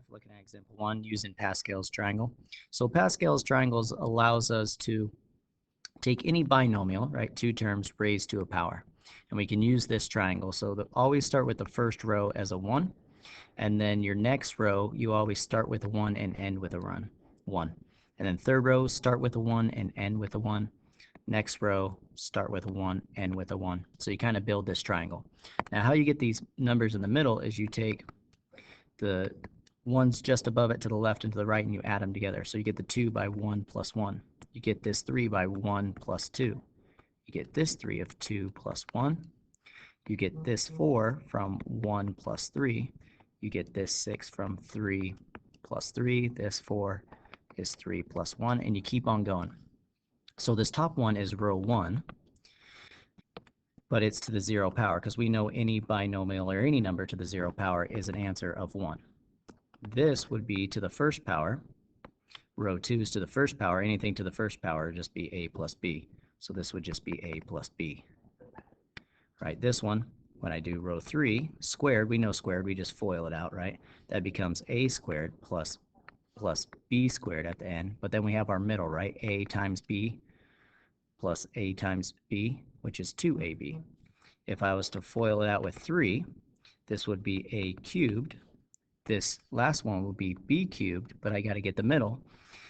Looking at example 1 using Pascal's triangle. So Pascal's triangles allows us to take any binomial, right, two terms raised to a power. And we can use this triangle. So always start with the first row as a 1, and then your next row, you always start with a 1 and end with a 1. And then third row, start with a 1 and end with a 1. Next row, start with a 1, end with a 1. So you kind of build this triangle. Now how you get these numbers in the middle is you take the ones just above it to the left and to the right, and you add them together. So you get the 2 by 1 plus 1. You get this 3 by 1 plus 2. You get this 3 of 2 plus 1. You get this 4 from 1 plus 3. You get this 6 from 3 plus 3. This 4 is 3 plus 1, and you keep on going. So this top one is row 1, but it's to the 0 power, because we know any binomial or any number to the 0 power is an answer of 1. This would be to the first power. Row 2 is to the first power. Anything to the first power would just be a plus b. So this would just be a plus b. Right, this one, when I do row 3, squared, we know squared, we just FOIL it out, right? That becomes a squared plus b squared at the end. But then we have our middle, right? A times b plus a times b, which is 2ab. If I was to FOIL it out with 3, this would be a cubed. This last one would be b cubed, but I got to get the middle.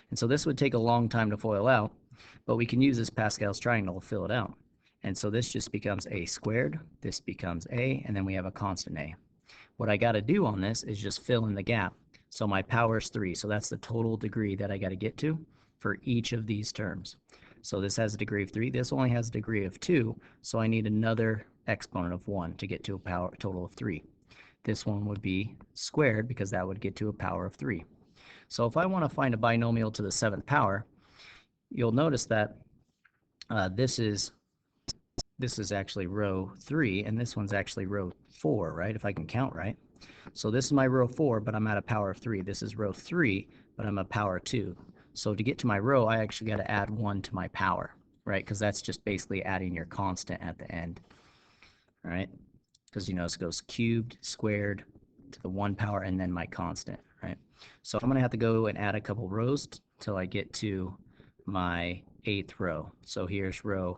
And so this would take a long time to FOIL out, but we can use this Pascal's triangle to fill it out. And so this just becomes a squared, this becomes a, and then we have a constant a. What I got to do on this is just fill in the gap. So my power is 3, so that's the total degree that I got to get to for each of these terms. So this has a degree of 3, this only has a degree of 2, so I need another exponent of 1 to get to a total of 3. This one would be squared because that would get to a power of 3. So if I want to find a binomial to the 7th power, you'll notice that this is actually row 3, and this one's actually row 4, right, if I can count right. So this is my row 4, but I'm at a power of 3. This is row 3, but I'm a power 2. So to get to my row, I actually got to add 1 to my power, right, because that's just basically adding your constant at the end, right? Because, you know, it goes cubed, squared, to the 1 power, and then my constant, right? So I'm going to have to go and add a couple rows till I get to my 8th row. So here's row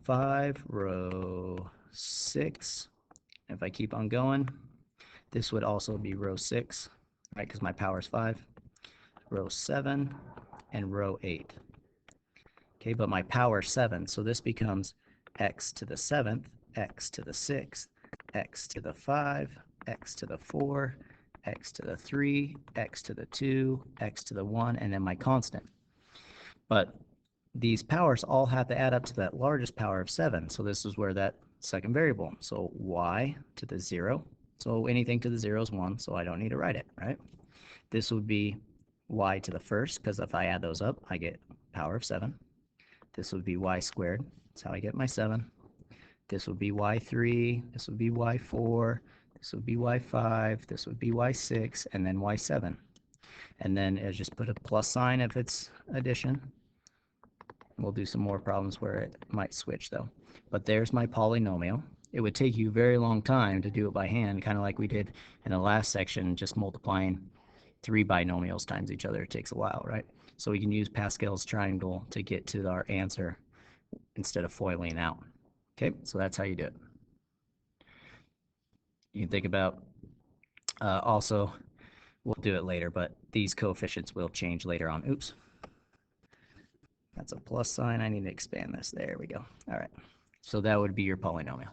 5, row 6. If I keep on going, this would also be row 6, right, because my power is 5, row 7, and row 8. Okay, but my power is 7, so this becomes x to the 7th, x to the 6th, x to the 5, x to the 4, x to the 3, x to the 2, x to the 1, and then my constant. But these powers all have to add up to that largest power of 7, so this is where that second variable. So y to the 0, so anything to the 0 is 1, so I don't need to write it, right? This would be y to the first, because if I add those up, I get power of 7. This would be y squared, that's how I get my 7. This would be y3, this would be y4, this would be y5, this would be y6, and then y7. And then just put a plus sign if it's addition. We'll do some more problems where it might switch though. But there's my polynomial. It would take you a very long time to do it by hand, kind of like we did in the last section, just multiplying 3 binomials times each other. It takes a while, right? So we can use Pascal's triangle to get to our answer instead of FOILing out. Okay, so that's how you do it. You can think about also, we'll do it later, but these coefficients will change later on. Oops. That's a plus sign. I need to expand this. There we go. All right. So that would be your polynomial.